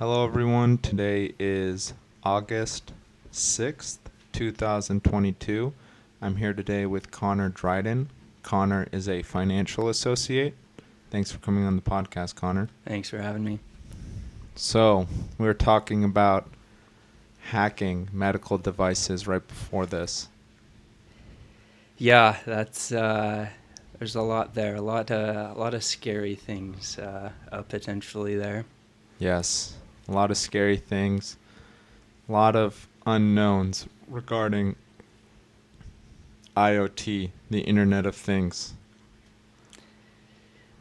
Hello, everyone. Today is August 6th, 2022. I'm here today with Connor Dryden. Connor is a financial associate. Thanks for coming on the podcast, Connor. Thanks for having me. So, we were talking about hacking medical devices right before this. Yeah, that's there's a lot there, a lot of scary things potentially there. Yes, a lot of scary things, a lot of unknowns regarding IoT, the Internet of Things.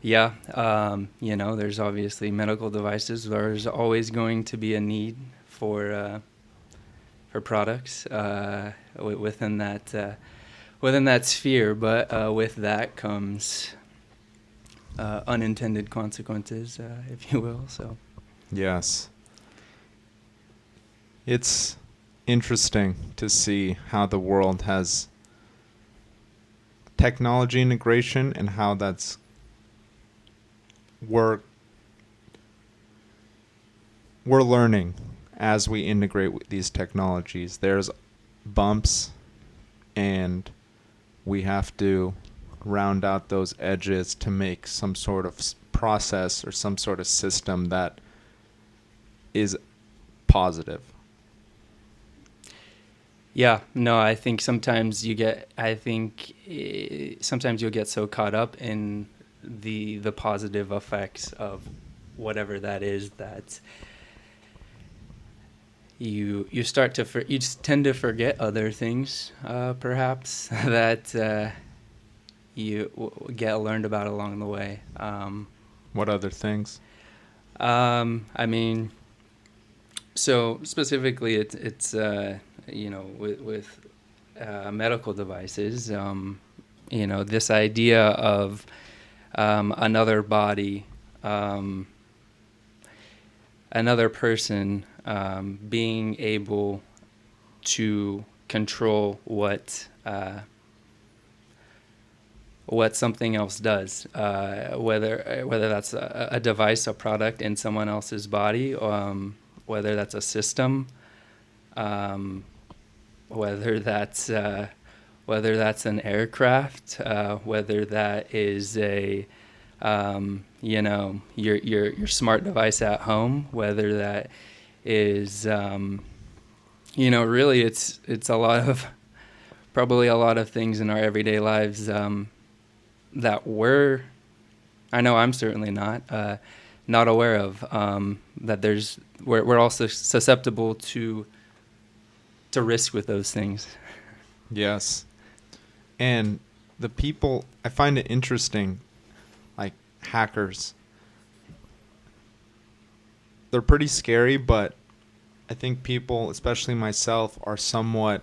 Yeah, there's obviously medical devices. There's always going to be a need for products within that sphere, but with that comes unintended consequences, if you will. So. Yes. It's interesting to see how the world has technology integration and how we're learning as we integrate with these technologies. There's bumps and we have to round out those edges to make some sort of process or some sort of system that is positive. Yeah, no, I think sometimes you'll get so caught up in the positive effects of whatever that is that you just tend to forget other things, perhaps that you get learned about along the way. What other things? I mean, so specifically, it's with medical devices, this idea of another body, another person being able to control what something else does, whether that's a device, a product in someone else's body, whether that's a system, whether that's an aircraft, whether that is your smart device at home, whether that is really it's probably a lot of things in our everyday lives that I know I'm certainly not aware of, that we're also susceptible to risk with those things. Yes. And the people, I find it interesting, like hackers. They're pretty scary, but I think people, especially myself, are somewhat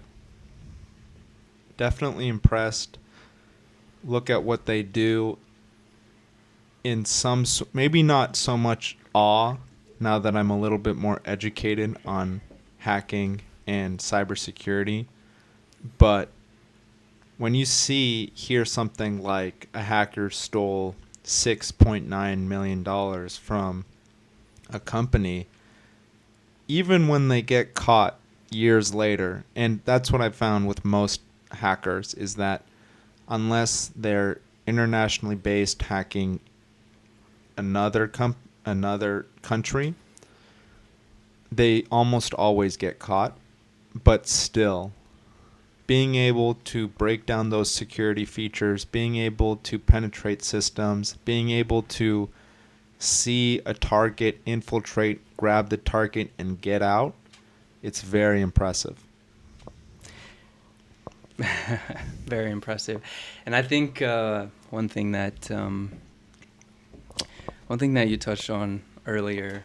definitely impressed. Look at what they do in maybe not so much awe now that I'm a little bit more educated on hacking and cybersecurity, but when you hear something like a hacker stole $6.9 million from a company, even when they get caught years later, and that's what I've found with most hackers, is that unless they're internationally based hacking another country, they almost always get caught. But still, being able to break down those security features, being able to penetrate systems, being able to see a target, infiltrate, grab the target, and get out, it's very impressive. Very impressive. And I think one thing that you touched on earlier,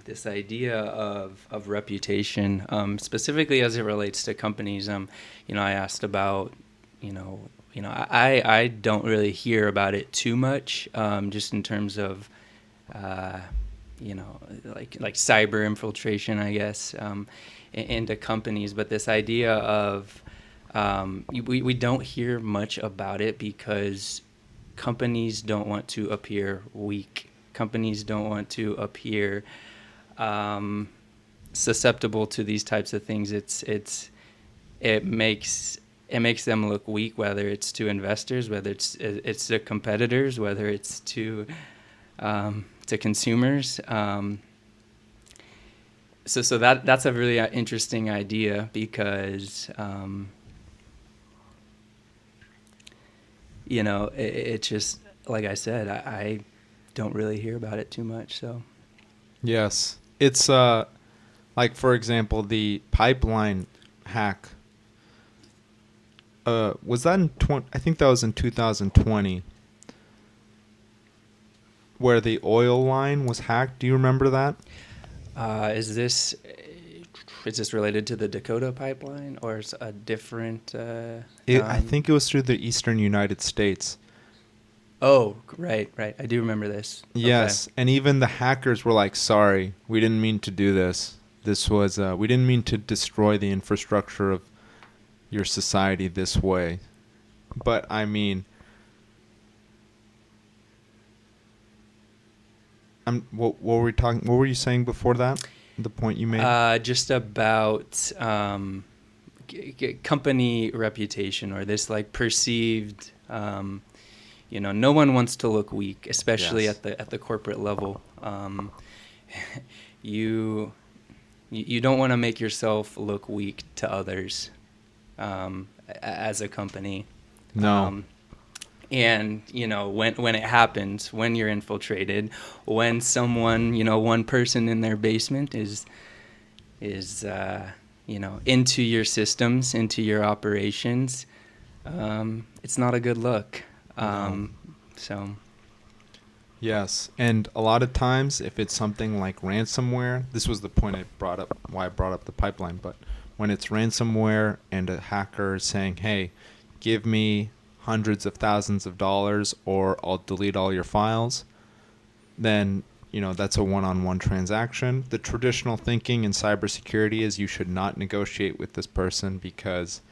this idea of reputation, specifically as it relates to companies. I asked about, I don't really hear about it too much, just in terms of, like cyber infiltration, I guess, into companies. But this idea of, we don't hear much about it because companies don't want to appear weak. Companies don't want to appear susceptible to these types of things. It makes them look weak, whether it's to investors, whether it's to competitors, whether it's to consumers. So that's a really interesting idea because it just, like I said, I don't really hear about it too much. So Yes. It's like, for example, the pipeline hack. Was that in I think that was in 2020, where the oil line was hacked. Do you remember that? is this related to the Dakota pipeline, or is a different? I think it was through the eastern United States. Oh, right. I do remember this. Yes, Okay. and even the hackers were like, "Sorry, we didn't mean to do this. This was we didn't mean to destroy the infrastructure of your society this way." But I mean, what were we talking? What were you saying before that? The point you made. Just about company reputation, or this like perceived. No one wants to look weak, especially Yes. at the corporate level. You don't want to make yourself look weak to others as a company. No. And when it happens, when you're infiltrated, when someone, one person in their basement is into your systems, into your operations, it's not a good look. No. So Yes, and a lot of times, if it's something like ransomware, this was the point why I brought up the pipeline, but when it's ransomware and a hacker is saying, "Hey, give me hundreds of thousands of dollars or I'll delete all your files," then, that's a one-on-one transaction. The traditional thinking in cybersecurity is you should not negotiate with this person because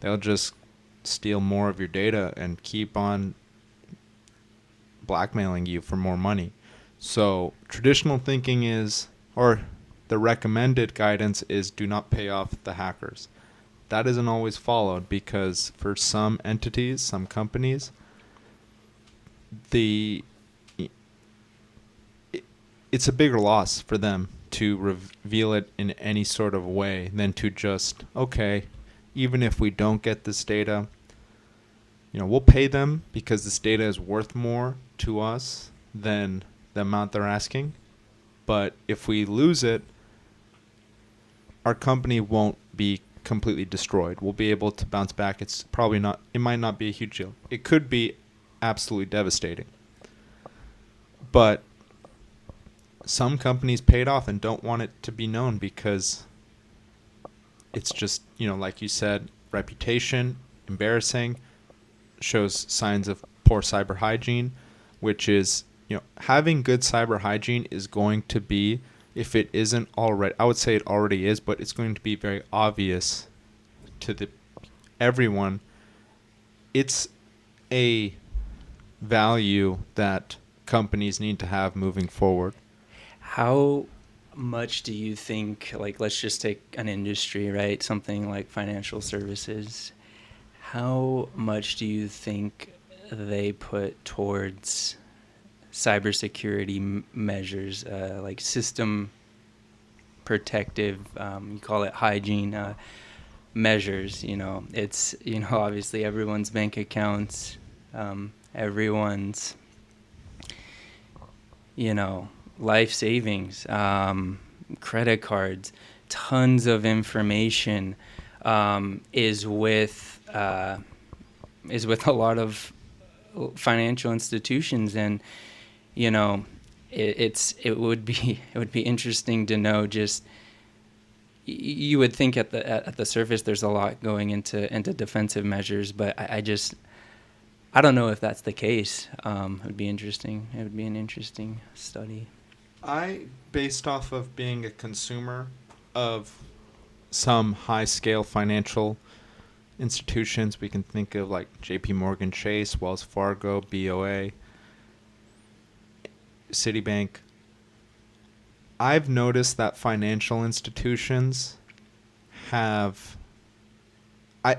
they'll just steal more of your data and keep on blackmailing you for more money. So traditional thinking is, or the recommended guidance is, do not pay off the hackers. That isn't always followed because for some entities, some companies, it's a bigger loss for them to reveal it in any sort of way than to just, okay, even if we don't get this data, we'll pay them because this data is worth more to us than the amount they're asking. But if we lose it, our company won't be completely destroyed. We'll be able to bounce back. It might not be a huge deal. It could be absolutely devastating. But some companies paid off and don't want it to be known because it's just, like you said, reputation, embarrassing, shows signs of poor cyber hygiene, which is, having good cyber hygiene is going to be, if it isn't already, I would say it already is, but it's going to be very obvious to everyone. It's a value that companies need to have moving forward. how much do you think, like, let's just take an industry, right? Something like financial services. How much do you think they put towards cybersecurity measures, like system protective, you call it hygiene measures? It's, obviously everyone's bank accounts, everyone's, life savings, credit cards, tons of information is with a lot of financial institutions, and it would be interesting to know. Just, you would think at the surface there's a lot going into defensive measures, but I don't know if that's the case. It would be interesting. It would be an interesting study. Based off of being a consumer of some high-scale financial institutions, we can think of like J.P. Morgan Chase, Wells Fargo, BOA, Citibank. I've noticed that financial institutions have I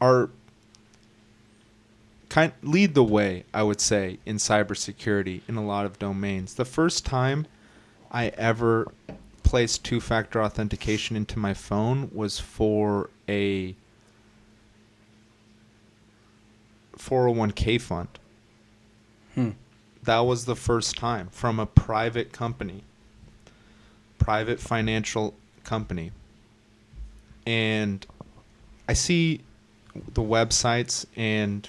are kind lead the way, I would say, in cybersecurity in a lot of domains. The first time I ever placed two-factor authentication into my phone was for a 401k fund. Hmm. That was the first time from a private company, private financial company. And I see the websites, and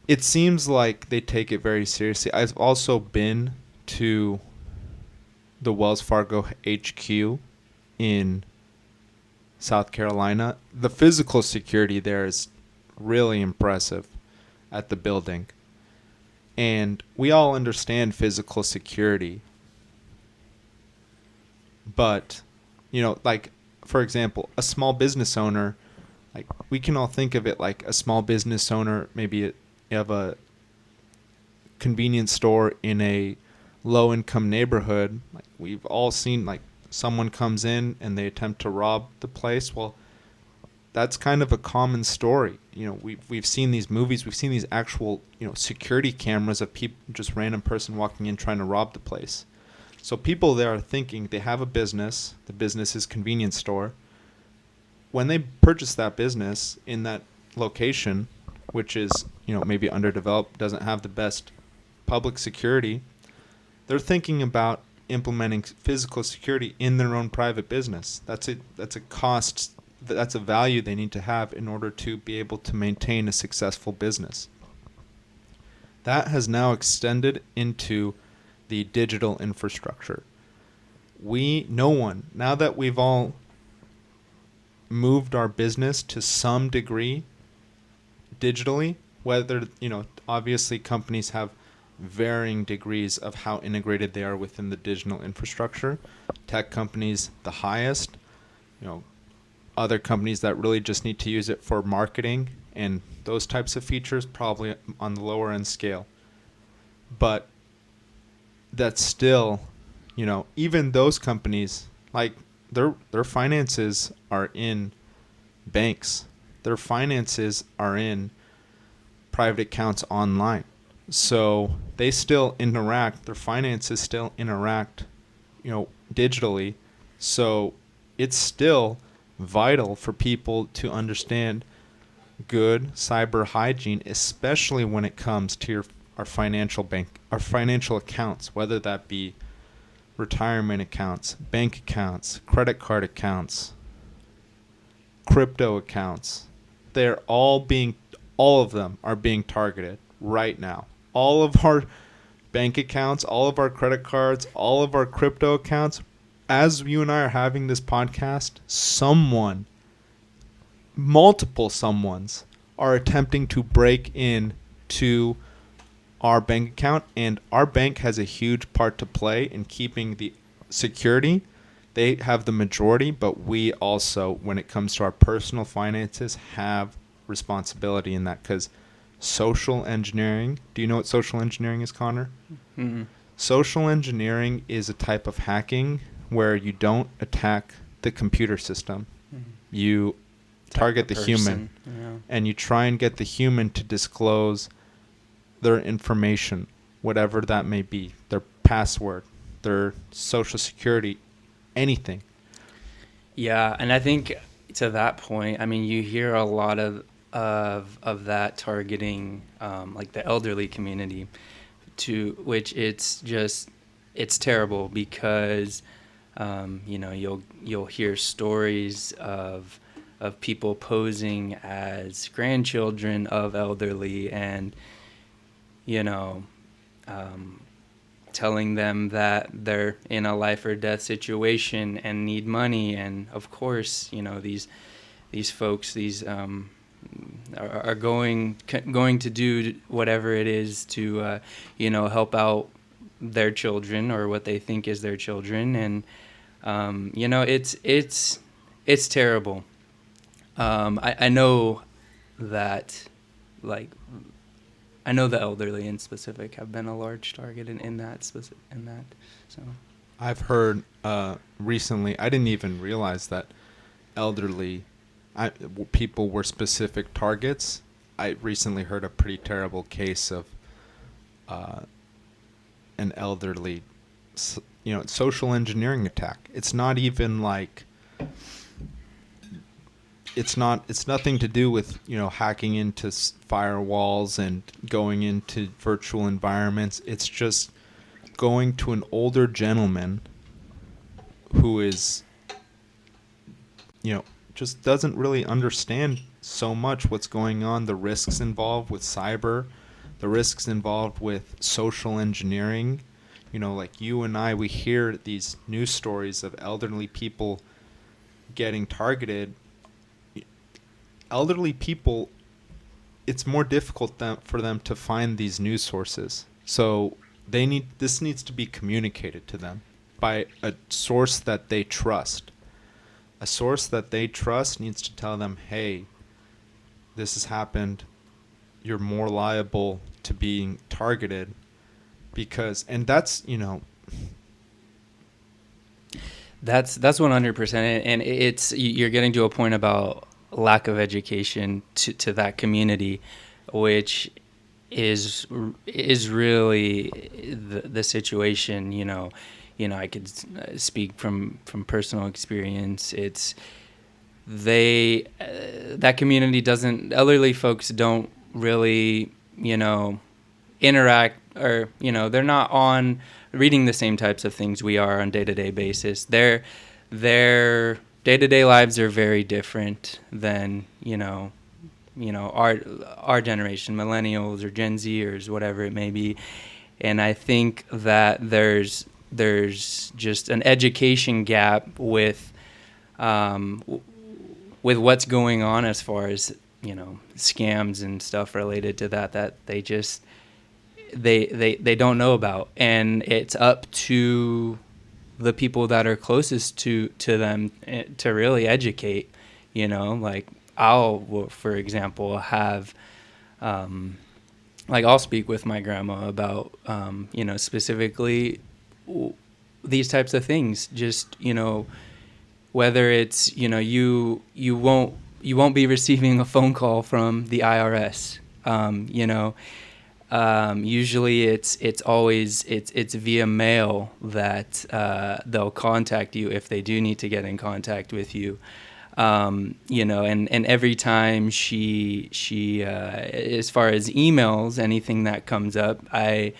it seems like they take it very seriously. I've also been to the Wells Fargo HQ in South Carolina. The physical security there is really impressive at the building. And we all understand physical security. But, like, for example, a small business owner, like, we can all think of it like a small business owner, maybe you have a convenience store in a low income neighborhood. Like, we've all seen, like, someone comes in and they attempt to rob the place. Well, that's kind of a common story. We've seen these movies, we've seen these actual, security cameras of people, just random person walking in trying to rob the place. So people there are thinking they have a business, the business is convenience store. When they purchase that business in that location, which is, maybe underdeveloped, doesn't have the best public security, they're thinking about implementing physical security in their own private business. That's a cost, that's a value they need to have in order to be able to maintain a successful business. That has now extended into the digital infrastructure. Now that we've all moved our business to some degree digitally, whether, obviously companies have varying degrees of how integrated they are within the digital infrastructure. Tech companies, the highest, other companies that really just need to use it for marketing and those types of features, probably on the lower end scale. But that's still, even those companies, like, their finances are in banks. Their finances are in private accounts online. So they still interact, their finances still interact, digitally. So it's still vital for people to understand good cyber hygiene, especially when it comes to our financial accounts, whether that be retirement accounts, bank accounts, credit card accounts, crypto accounts. All of them are being targeted right now. All of our bank accounts, all of our credit cards, all of our crypto accounts, as you and I are having this podcast, multiple someones are attempting to break in to our bank account, and our bank has a huge part to play in keeping the security. They have the majority, but we also, when it comes to our personal finances, have responsibility in that, because social engineering, do you know what social engineering is, Connor? Mm-hmm. Social engineering is a type of hacking where you don't attack the computer system. Mm-hmm. You target the human, and you try and get the human to disclose their information, whatever that may be, their password, their social security, anything. Yeah, and I think to that point, I mean, you hear a lot of that targeting, like the elderly community, to which it's terrible because, you'll hear stories of people posing as grandchildren of elderly and, telling them that they're in a life or death situation and need money. And of course, these folks, are going to do whatever it is to, help out their children or what they think is their children. And, it's terrible. I know that, like, I know the elderly in specific have been a large target in that. So I've heard recently, I didn't even realize that elderly people were specific targets. I recently heard a pretty terrible case of uh, an elderly, social engineering attack. It's not even like it's nothing to do with hacking into firewalls and going into virtual environments. It's just going to an older gentleman who is just doesn't really understand so much what's going on, the risks involved with cyber, the risks involved with social engineering. Like you and I, we hear these news stories of elderly people getting targeted. Elderly people, it's more difficult for them to find these news sources. So this needs to be communicated to them by a source that they trust. A source that they trust needs to tell them, hey, this has happened. You're more liable to being targeted and that's, That's 100%, and it's you're getting to a point about lack of education to that community, which is really the situation. I could speak from personal experience. It's that community doesn't, elderly folks don't really interact, or they're not on reading the same types of things we are on day-to-day basis. Their day-to-day lives are very different than our generation, millennials or Gen Zers, whatever it may be. And I think that there's just an education gap with what's going on as far as scams and stuff related to that they just they don't know about, and it's up to the people that are closest to them to really educate. Like for example, have I'll speak with my grandma about specifically these types of things. Just whether it's you won't be receiving a phone call from the IRS. Usually it's always via mail that they'll contact you if they do need to get in contact with you. And every time she as far as emails, anything that comes up, I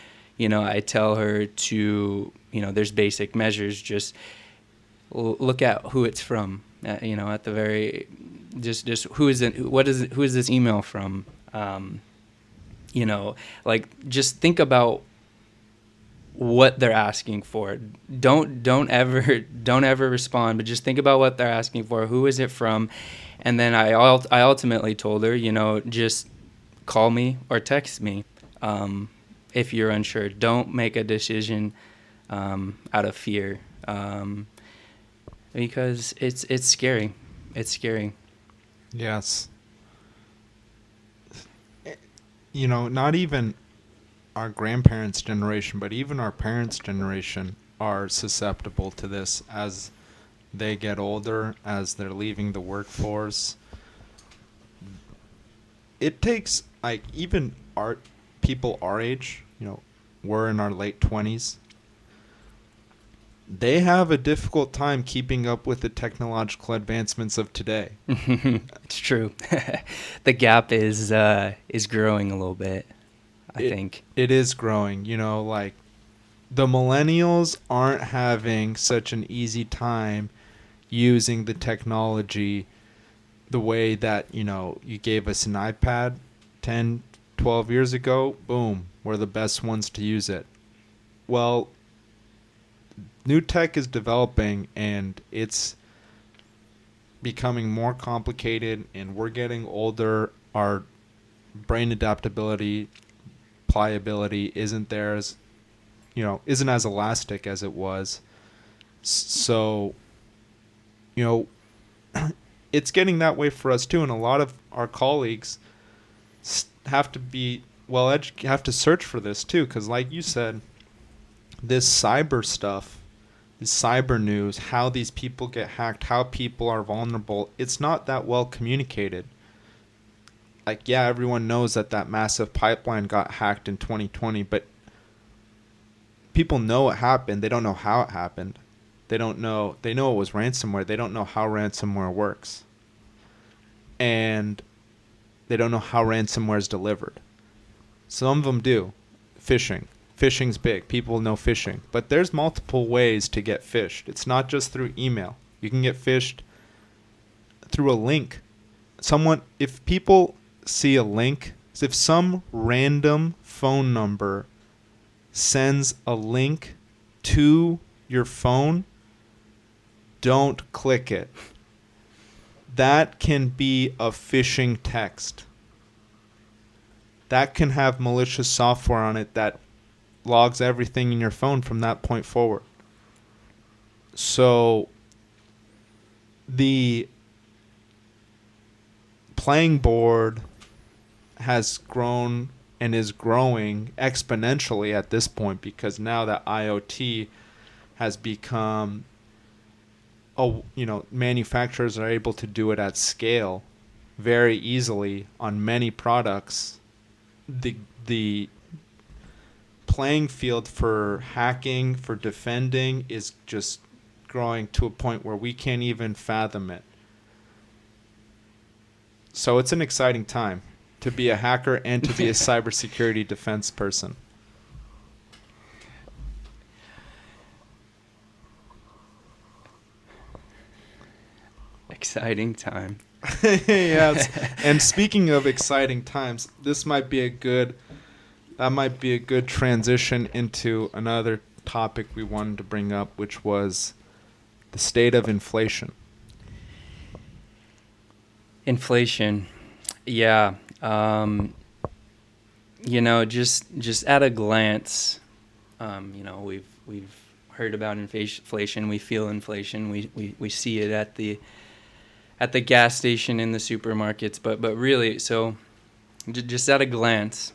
tell her to, there's basic measures. Just look at who it's from. At the very, just who is it? Who is this email from? Just think about what they're asking for. Don't ever respond, but just think about what they're asking for. Who is it from? And then I ultimately told her, just call me or text me if you're unsure. Don't make a decision out of fear, because it's scary. It's scary. Yes. Not even our grandparents' generation, but even our parents' generation are susceptible to this as they get older, as they're leaving the workforce. It takes, even people our age, we're in our late 20s. They have a difficult time keeping up with the technological advancements of today. It's true. The gap is growing a little bit, I think. It is growing. The millennials aren't having such an easy time using the technology the way that, you gave us an iPad 10, 12 years ago. Boom, we're the best ones to use it. Well, new tech is developing and it's becoming more complicated, and we're getting older. Our brain adaptability, pliability isn't as elastic as it was. So, it's getting that way for us too, and a lot of our colleagues have to be have to search for this too, because like you said, this cyber stuff cyber news, how these people get hacked, how people are vulnerable, it's not that well communicated. Like, yeah, everyone knows that that massive pipeline got hacked in 2020, but people know it happened. They don't know how it happened. They don't know. They know it was ransomware. They don't know how ransomware works. And they don't know how ransomware is delivered. Some of them do. Phishing. Phishing's big. People know phishing. But there's multiple ways to get phished. It's not just through email. You can get phished through a link. If people see a link, if some random phone number sends a link to your phone, don't click it. That can be a phishing text. That can have malicious software on it that logs everything in your phone from that point forward. So the playing board has grown and is growing exponentially at this point, because now that IoT has become, manufacturers are able to do it at scale very easily on many products. The playing field for hacking, for defending, is just growing to a point where we can't even fathom it. So it's an exciting time to be a hacker and to be a cybersecurity defense person. Exciting time. Yes. And speaking of exciting times, that might be a good transition into another topic we wanted to bring up, which was the state of inflation. Inflation. Yeah. Just at a glance, we've heard about inflation. We feel inflation. We see it at the gas station, in the supermarkets. But really, so just at a glance,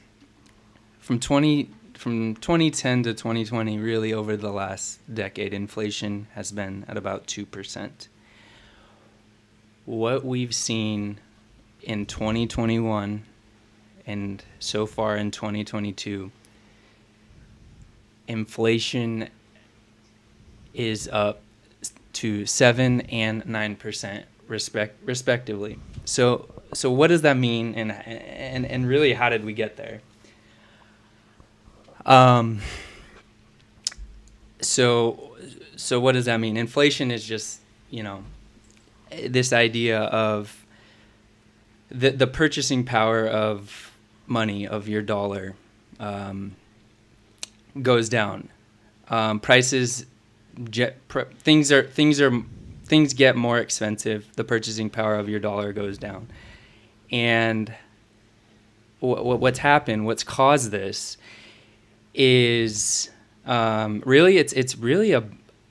from 2010 to 2020, really over the last decade, inflation has been at about 2%. What we've seen in 2021 and so far in 2022, inflation is up to 7 and 9% respectively. So what does that mean, and really, how did we get there? So what does that mean? Inflation is just, this idea of the purchasing power of money, of your dollar, goes down. Prices, things get more expensive. The purchasing power of your dollar goes down, and what's happened, what's caused this, is really it's really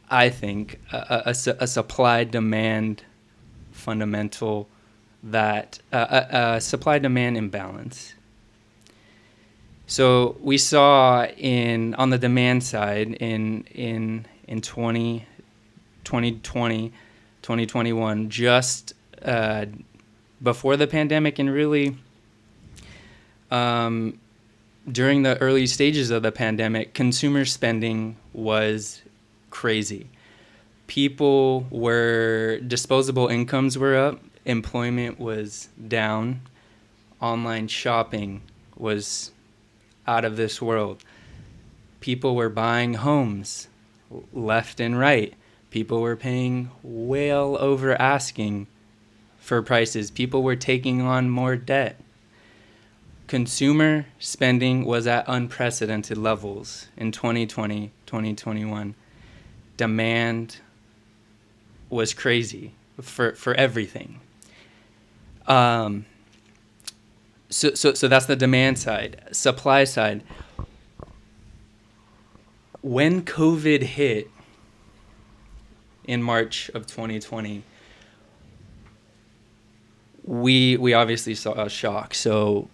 I think a supply demand fundamental, that a supply demand imbalance. So we saw on the demand side in 2020, 2021, just before the pandemic, and really during the early stages of the pandemic, consumer spending was crazy. Disposable incomes were up, employment was down, online shopping was out of this world. People were buying homes left and right. People were paying well over asking for prices. People were taking on more debt. Consumer spending was at unprecedented levels in 2020, 2021. Demand was crazy for everything. So that's the demand side. Supply side. When COVID hit in March of 2020, we obviously saw a shock. So,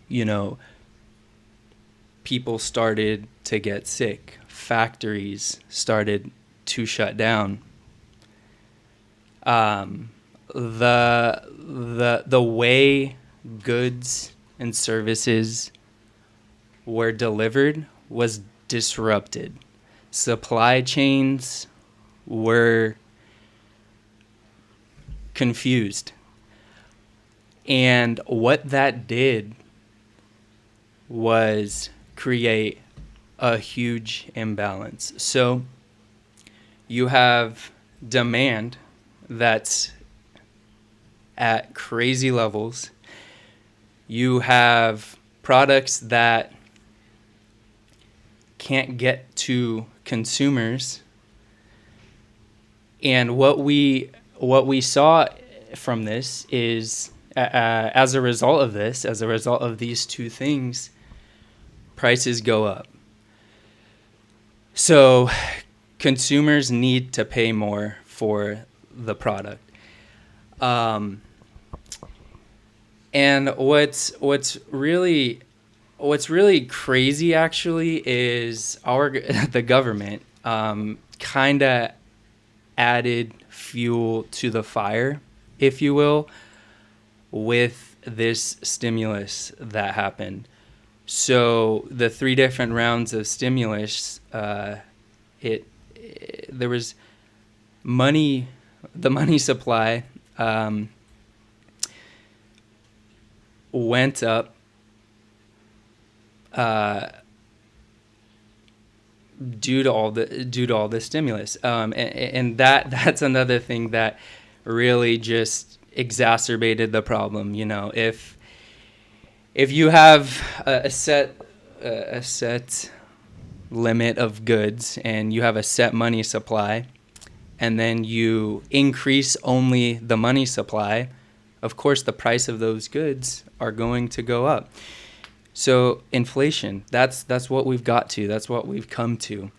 people started to get sick. Factories started to shut down, the way goods and services were delivered was disrupted. Supply chains were confused. And what that did was create a huge imbalance. So you have demand that's at crazy levels. You have products that can't get to consumers. And what we saw from this is, as a result of this, as a result of these two things, prices go up. So consumers need to pay more for the product. And what's really crazy actually is the government kind of added fuel to the fire, if you will, with this stimulus that happened. So the 3 different rounds of stimulus, there was money, the money supply went up due to all the stimulus, and that's another thing that really just exacerbated the problem. You know, if you have a set limit of goods and you have a set money supply, and then you increase only the money supply, of course the price of those goods are going to go up. So inflation, that's what we've got to. That's what we've come to.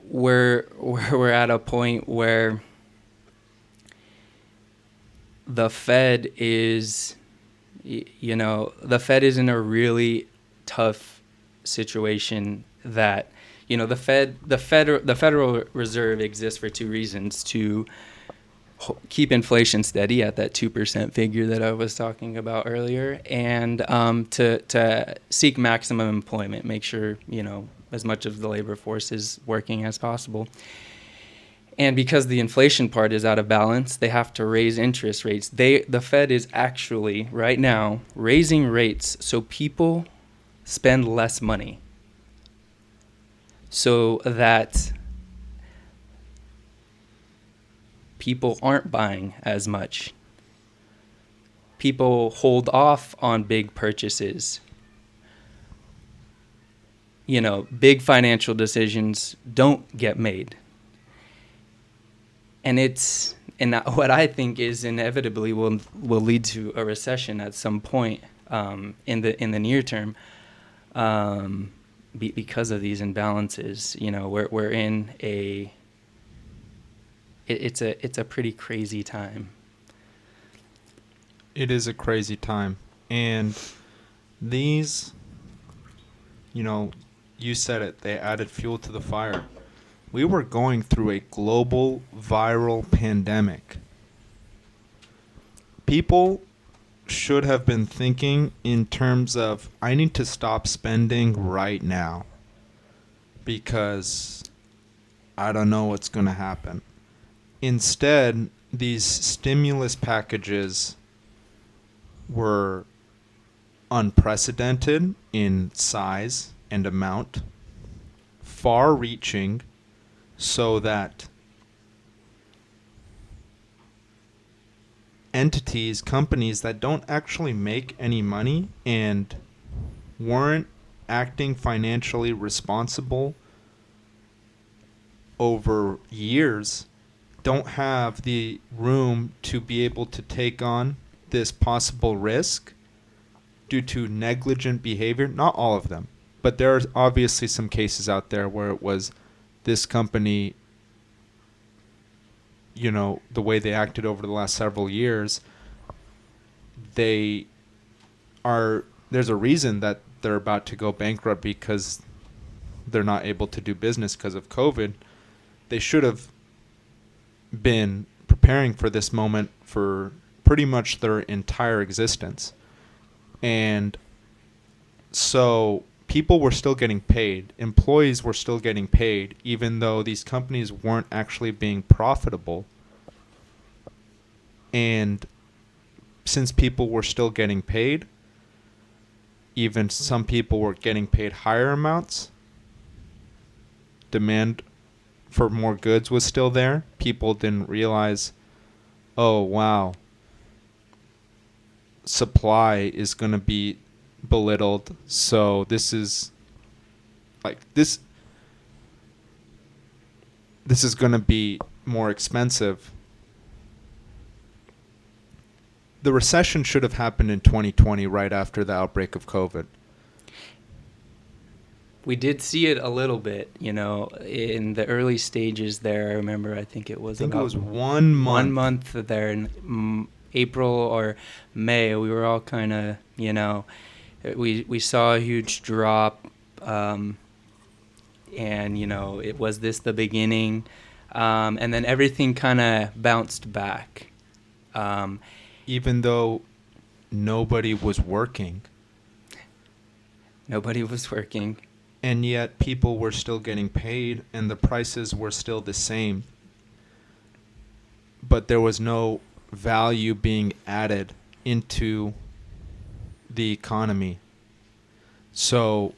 We're at a point where the Fed is, the Fed is in a really tough situation. That, the Federal Reserve exists for 2 reasons: to keep inflation steady at that 2% figure that I was talking about earlier, and to seek maximum employment, make sure as much of the labor force is working as possible. And because the inflation part is out of balance, they have to raise interest rates. The Fed is actually right now raising rates so people spend less money, so that people aren't buying as much. People hold off on big purchases. Big financial decisions don't get made. And what I think is inevitably will lead to a recession at some point in the near term, because of these imbalances. We're in a It's a pretty crazy time. It is a crazy time. And these, you said it, they added fuel to the fire. We were going through a global viral pandemic. People should have been thinking in terms of, I need to stop spending right now because I don't know what's going to happen. Instead, these stimulus packages were unprecedented in size and amount, far-reaching, so that entities, companies that don't actually make any money and weren't acting financially responsible over years don't have the room to be able to take on this possible risk due to negligent behavior. Not all of them, but there are obviously some cases out there where it was this company, the way they acted over the last several years, there's a reason that they're about to go bankrupt, because they're not able to do business because of COVID. They should have been preparing for this moment for pretty much their entire existence. And so people were still getting paid. Employees were still getting paid, even though these companies weren't actually being profitable. And since people were still getting paid, even some people were getting paid higher amounts, demand for more goods was still there. People didn't realize, oh, wow, supply is going to be belittled. So this is like this is going to be more expensive. The recession should have happened in 2020, right after the outbreak of COVID. We did see it a little bit, in the early stages there. I remember, I think it was I think about it was 1 month. 1 month there in April or May. We were all kind of, we saw a huge drop, and, it was this the beginning, and then everything kind of bounced back. Even though nobody was working. Nobody was working. And yet people were still getting paid and the prices were still the same. But there was no value being added into the economy. So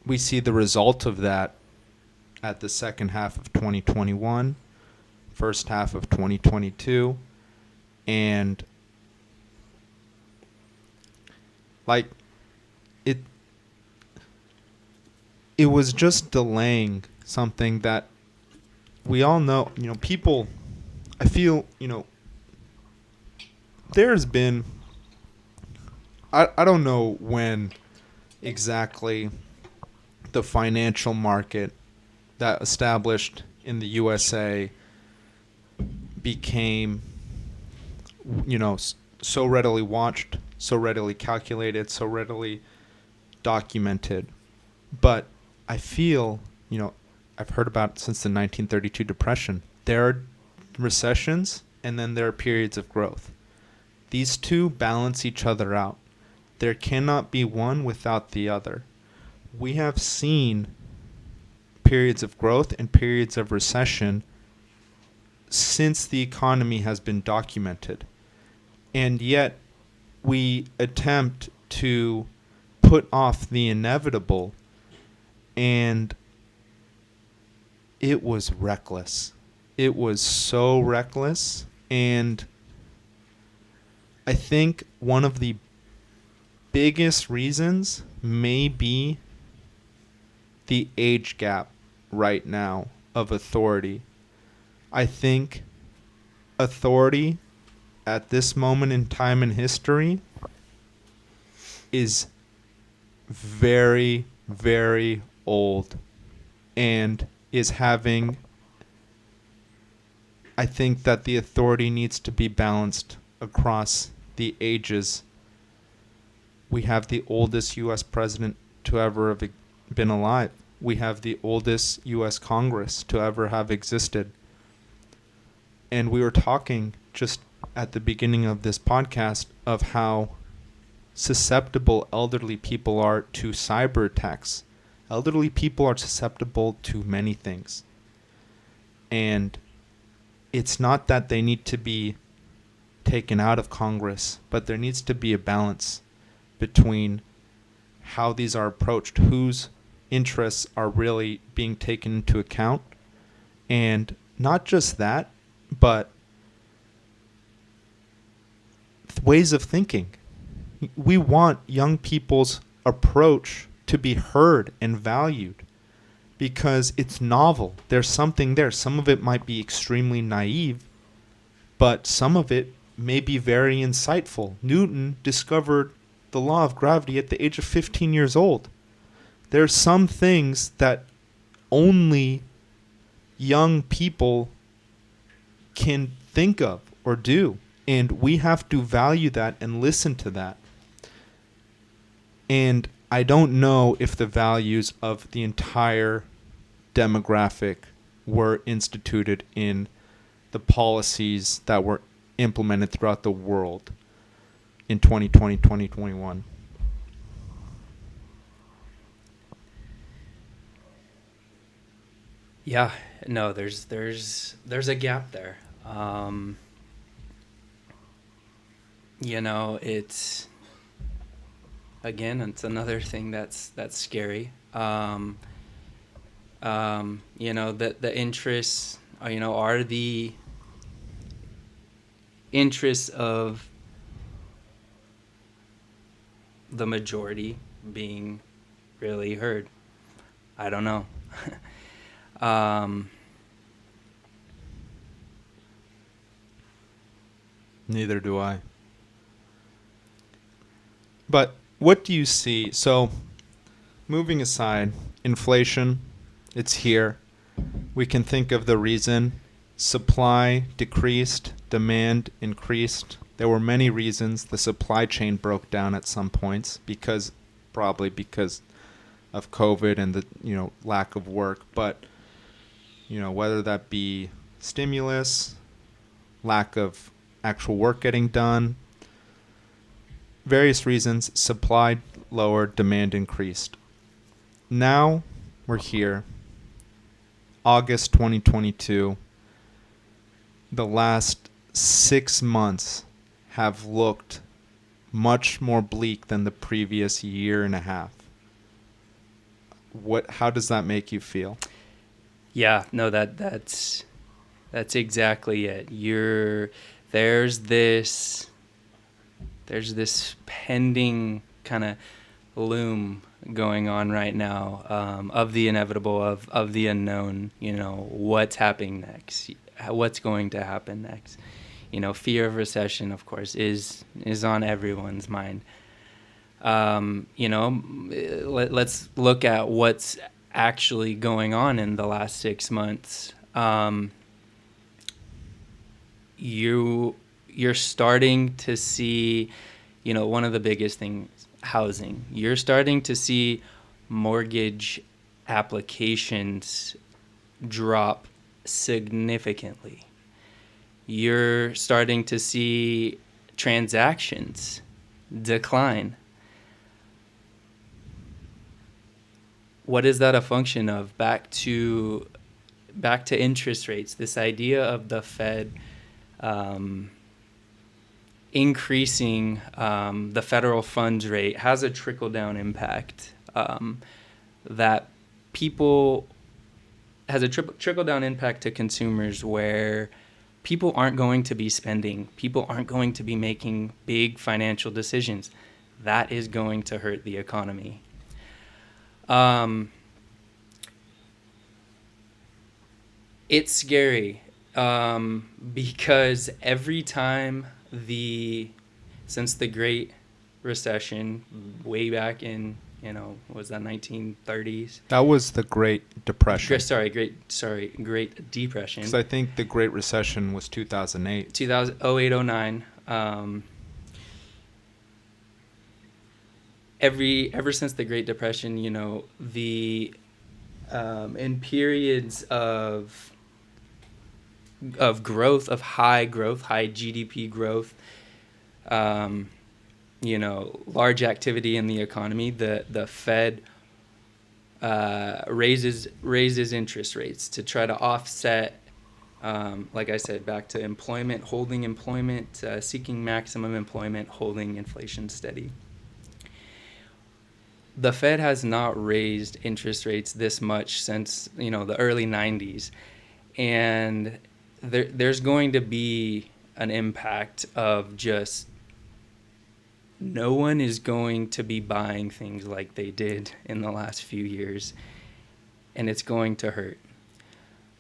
we see the result of that at the second half of 2021, first half of 2022, and like it was just delaying something that we all know, people, I feel, there's been, I don't know when exactly the financial market that established in the USA became, so readily watched, so readily calculated, so readily documented. But I feel, I've heard about it since the 1932 Depression. There are recessions and then there are periods of growth. These two balance each other out. There cannot be one without the other. We have seen periods of growth and periods of recession since the economy has been documented. And yet we attempt to put off the inevitable, and it was reckless. It was so reckless. And I think one of the biggest reasons may be the age gap right now of authority. I think authority at this moment in time in history is very, very old and is having, I think that the authority needs to be balanced across the ages. We have the oldest U.S. president to ever have been alive. We have the oldest U.S. Congress to ever have existed. And we were talking just at the beginning of this podcast of how susceptible elderly people are to cyber attacks. Elderly people are susceptible to many things. And it's not that they need to be taken out of Congress, but there needs to be a balance between how these are approached, whose interests are really being taken into account, and not just that, but ways of thinking. We want young people's approach to be heard and valued because it's novel. There's something there. Some of it might be extremely naive, but some of it may be very insightful. Newton discovered the law of gravity at the age of 15 years old. There's some things that only young people can think of or do, and we have to value that and listen to that. And I don't know if the values of the entire demographic were instituted in the policies that were implemented throughout the world in 2020, 2021. Yeah, no, there's a gap there. It's again, it's another thing that's scary. The interests, are the interests of the majority being really heard? I don't know. Neither do I. But what do you see? So, moving aside, inflation, it's here. We can think of the reason. Supply decreased, demand increased. There were many reasons. The supply chain broke down at some points probably because of COVID and the lack of work. But whether that be stimulus, lack of actual work getting done, various reasons, supply lowered, demand increased. Now we're here, August 2022. The last 6 months have looked much more bleak than the previous year and a half. How does that make you feel? Yeah, no, that's exactly it. There's this pending kind of loom going on right now, of the inevitable, of the unknown. What's happening next, what's going to happen next. Fear of recession, of course, is on everyone's mind. Let's look at what's actually going on in the last 6 months. You're starting to see, one of the biggest things, housing. You're starting to see mortgage applications drop significantly. You're starting to see transactions decline. What is that a function of? Back to interest rates. This idea of the Fed increasing the federal funds rate has a trickle-down impact, that people has a trickle-down impact to consumers, where people aren't going to be spending. People aren't going to be making big financial decisions. That is going to hurt the economy. It's scary, because every time since the Great Recession, way back in, what was that, 1930s? That was the Great Depression. Great Depression. Because I think the Great Recession was 2008. 2008, 09. Ever since the Great Depression, in periods of growth, of high GDP growth, large activity in the economy, the Fed raises interest rates to try to offset, like I said, back to employment, holding employment, seeking maximum employment, holding inflation steady. The Fed has not raised interest rates this much since the early 90s, and there's going to be an impact of just no one is going to be buying things like they did in the last few years, and it's going to hurt.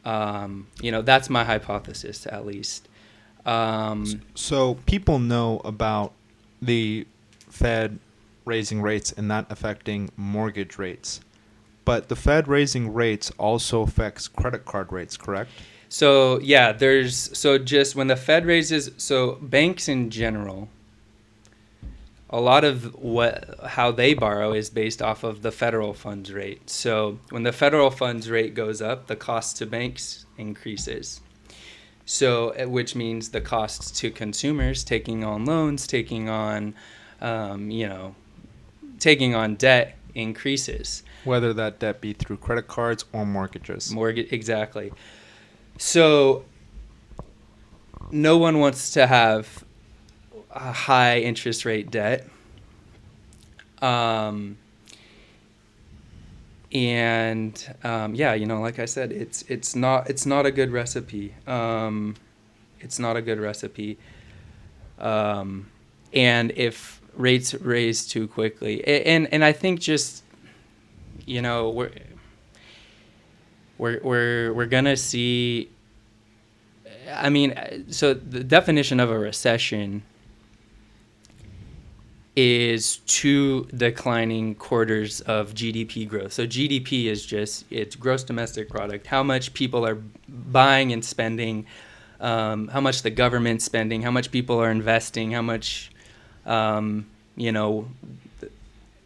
That's my hypothesis, at least. So people know about the Fed raising rates and that affecting mortgage rates. But the Fed raising rates also affects credit card rates, correct? So, yeah, just when the Fed raises, so banks in general a lot of how they borrow is based off of the federal funds rate. So when the federal funds rate goes up, the cost to banks increases. So which means the cost to consumers taking on loans, taking on taking on debt increases. Whether that debt be through credit cards or mortgages. Exactly. So no one wants to have a high interest rate debt. Like I said, it's not a good recipe. It's not a good recipe. And if rates raise too quickly, and I think just we're gonna see. I mean, so the definition of a recession is 2 declining quarters of GDP growth. So GDP is just, it's gross domestic product, how much people are buying and spending, how much the government's spending, how much people are investing, how much,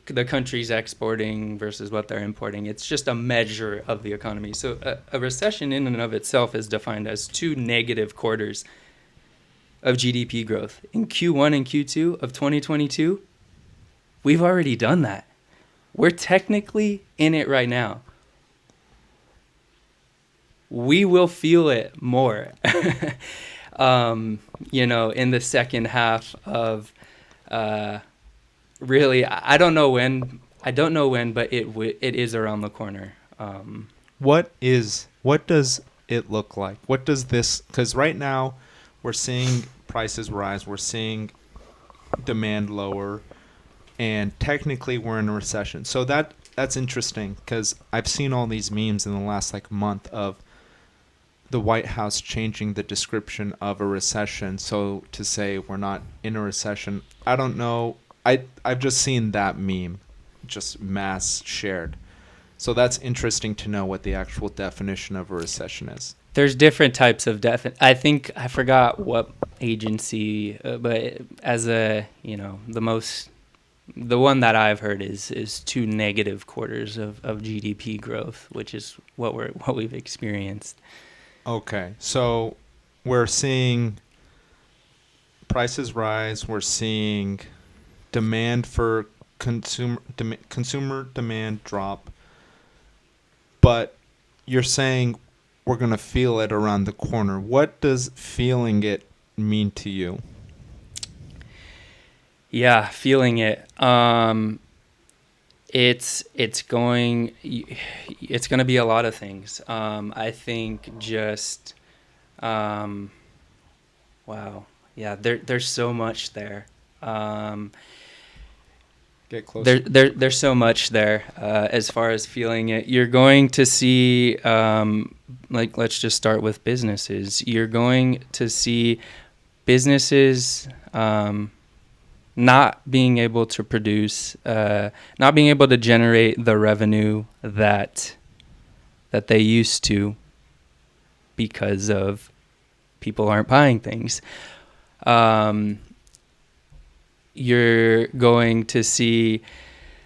the country's exporting versus what they're importing. It's just a measure of the economy. So a recession in and of itself is defined as 2 negative quarters of GDP growth. In Q1 and Q2 of 2022, we've already done that. We're technically in it right now. We will feel it more, in the second half of, really, I don't know when, but it is around the corner. What does it look like? What does this, because right now we're seeing prices rise, we're seeing demand lower, and technically we're in a recession. So that's interesting, because I've seen all these memes in the last month of the White House changing the description of a recession. So to say we're not in a recession, I don't know. I've just seen that meme just mass shared. So that's interesting to know what the actual definition of a recession is. There's different types of I think I forgot what agency, but as the one that I've heard is 2 negative quarters of GDP growth, which is what we've experienced. Okay, so we're seeing prices rise. We're seeing demand for consumer demand drop. But you're saying we're going to feel it around the corner. What does feeling it mean to you? Yeah, feeling it. It's going to be a lot of things. I think just, wow. Yeah, there's so much there. Get closer. There's so much there as far as feeling it. You're going to see, let's just start with businesses. You're going to see businesses not being able to produce, not being able to generate the revenue that they used to because of people aren't buying things. You're going to see,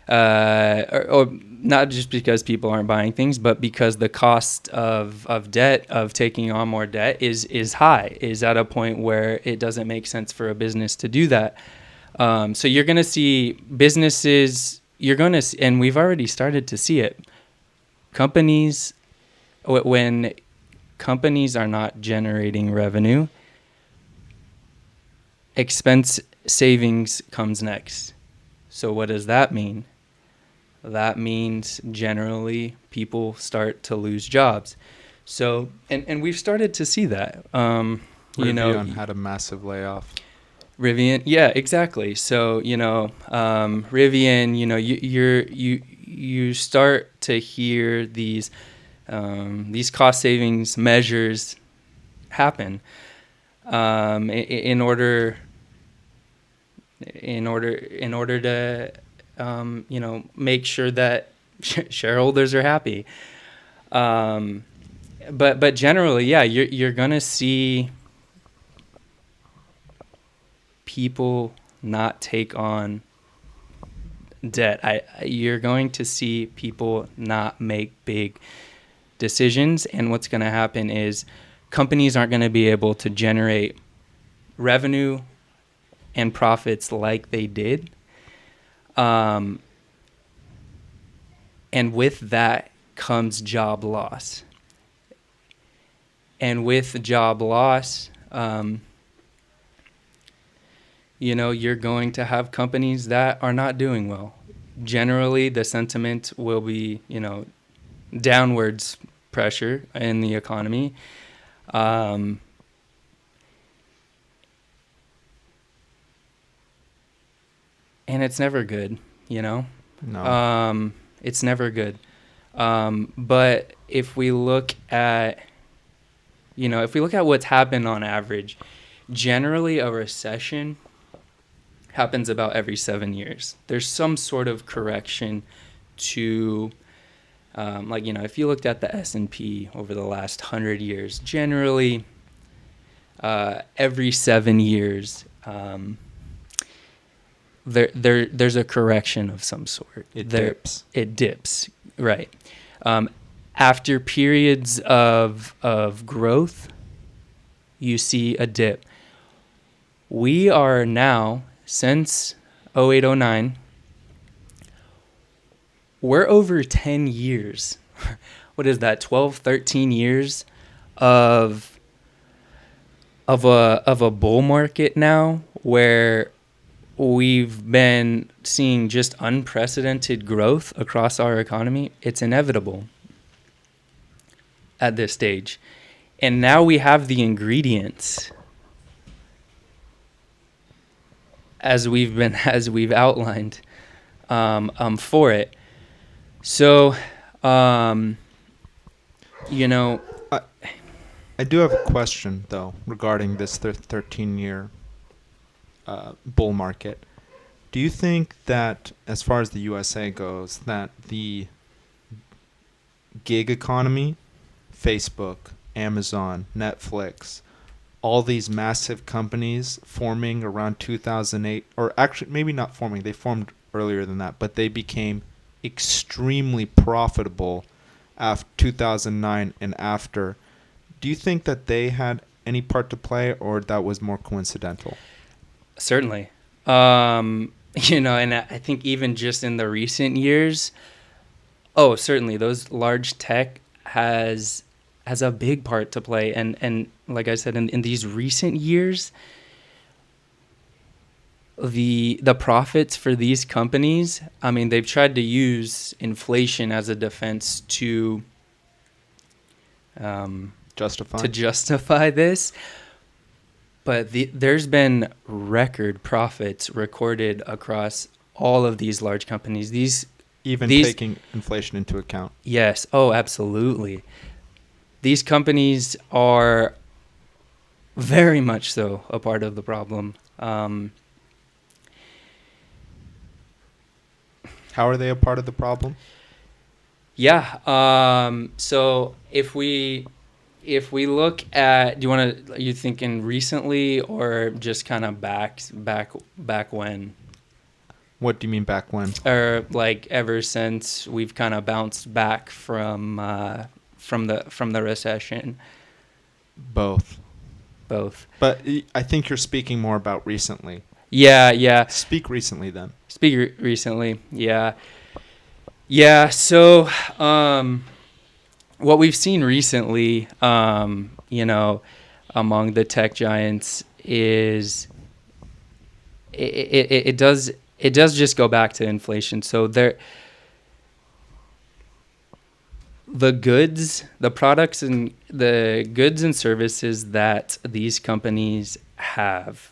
or not just because people aren't buying things, but because the cost of debt, of taking on more debt is high, is at a point where it doesn't make sense for a business to do that. So you're going to see businesses, and we've already started to see it. When companies are not generating revenue, expense savings comes next. So what does that mean? That means generally people start to lose jobs. So, and we've started to see that. Rivian had a massive layoff. Rivian, yeah, exactly. So, Rivian, you start to hear these cost savings measures happen in order to make sure that shareholders are happy. But generally, yeah, you're gonna see people not take on debt, you're going to see people not make big decisions, and what's going to happen is companies aren't going to be able to generate revenue and profits like they did. And with that comes job loss. And with job loss, you're going to have companies that are not doing well. Generally, the sentiment will be, downwards pressure in the economy. And it's never good, No. It's never good. But if we look at, what's happened on average, generally a recession happens about every 7 years. There's some sort of correction to, if you looked at the S&P over the last 100 years, generally every 7 years, there's a correction of some sort. It dips. It dips, right. After periods of growth, you see a dip. We are now, since 0809, we're over 10 years. What is that, 12, 13 years of a bull market now, where we've been seeing just unprecedented growth across our economy. It's inevitable at this stage. And now we have the ingredients as we've outlined for it. So, I do have a question, though, regarding this 13-year bull market. Do you think that, as far as the USA goes, that the gig economy, Facebook, Amazon, Netflix, all these massive companies forming around 2008, or actually maybe not forming, they formed earlier than that, but they became extremely profitable after 2009 and after. Do you think that they had any part to play, or that was more coincidental? Certainly. And I think even just in the recent years, certainly those large tech has a big part to play. And like I said, in these recent years, the profits for these companies, they've tried to use inflation as a defense to justify this. But there's been record profits recorded across all of these large companies. These taking inflation into account. Yes. Oh, absolutely. These companies are very much so a part of the problem. How are they a part of the problem? Yeah. So if we look at, are you thinking recently or just kind of back when? What do you mean back when? Or like ever since we've kind of bounced back from the recession? Both. But I think you're speaking more about recently. Yeah. Speak recently then. Recently, yeah. Yeah, so what we've seen recently, among the tech giants is it does just go back to inflation. So the products and the goods and services that these companies have,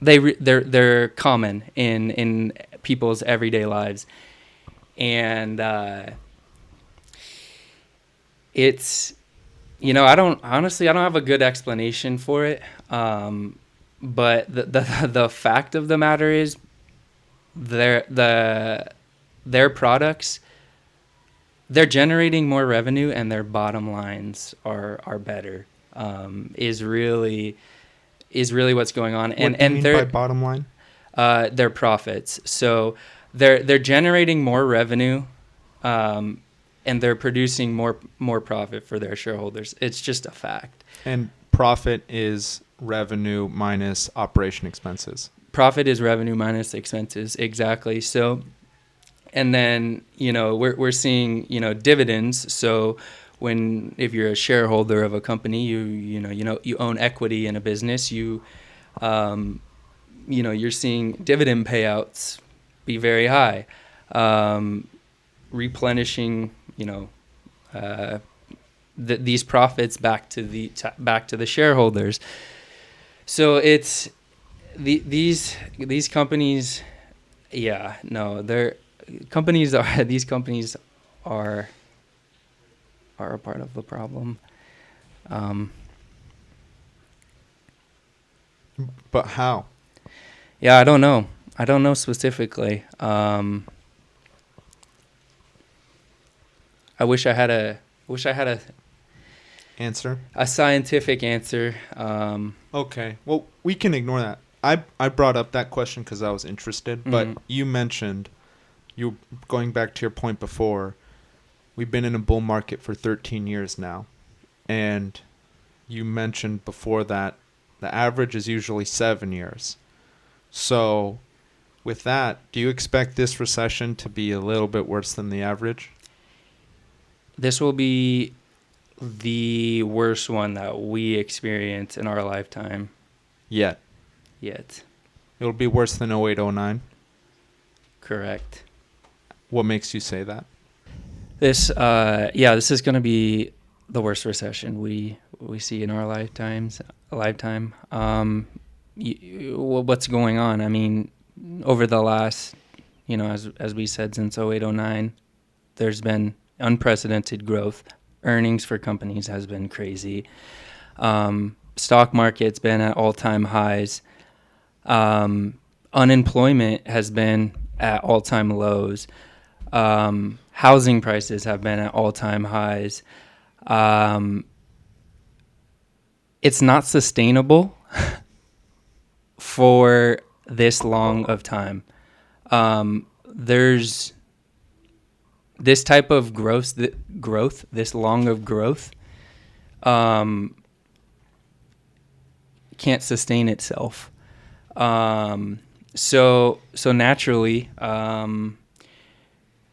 they're common in people's everyday lives, and it's I don't have a good explanation for it, but the fact of the matter is their products, they're generating more revenue and their bottom lines are better, is really what's going on. What do you mean by bottom line? their profits. So they're generating more revenue, and they're producing more profit for their shareholders. It's just a fact. And profit is revenue minus operation expenses. Profit is revenue minus expenses. Exactly. So, and then, we're seeing, dividends. So if you're a shareholder of a company, you own equity in a business, you're seeing dividend payouts be very high, replenishing, these profits back to the shareholders. So it's these companies. Yeah, no, these companies are a part of the problem. But how? Yeah, I don't know. I don't know specifically. I wish I had a Answer? a scientific answer. Okay. Well, we can ignore that. I brought up that question because I was interested, but you mentioned, going back to your point before, we've been in a bull market for 13 years now. And you mentioned before that the average is usually 7 years. So with that, do you expect this recession to be a little bit worse than the average? This will be the worst one that we experience in our lifetime Yet. It'll be worse than 0809. Correct. What makes you say that? This is going to be the worst recession we see in our lifetime. What's going on? I mean, over the last, as we said, since 0809, there's been unprecedented growth. Earnings for companies has been crazy. Stock market's been at all-time highs. Unemployment has been at all-time lows. Housing prices have been at all-time highs. It's not sustainable for this long of time. There's this type of this long of growth, can't sustain itself. So naturally,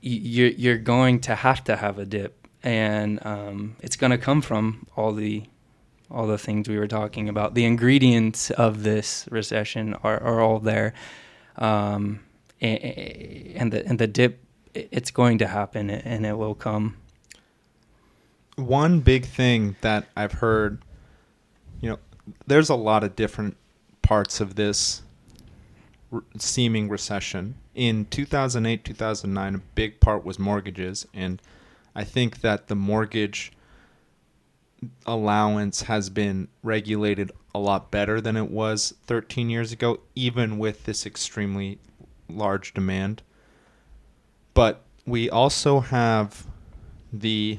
you're going to have a dip, and it's going to come from all the things we were talking about. The ingredients of this recession are all there, and the dip, it's going to happen, and it will come. One big thing that I've heard, there's a lot of different parts of this seeming recession. In 2008, 2009, a big part was mortgages, and I think that the mortgage allowance has been regulated a lot better than it was 13 years ago, even with this extremely large demand. But we also have the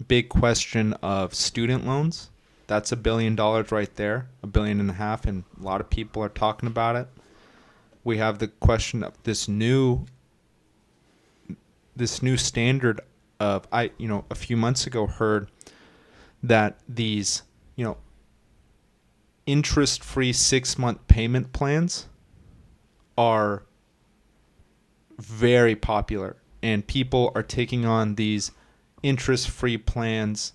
big question of student loans. That's $1 billion right there, $1.5 billion, and a lot of people are talking about it. We have the question of this new standard of, a few months ago heard that these, interest-free 6-month payment plans are very popular, and people are taking on these interest-free plans,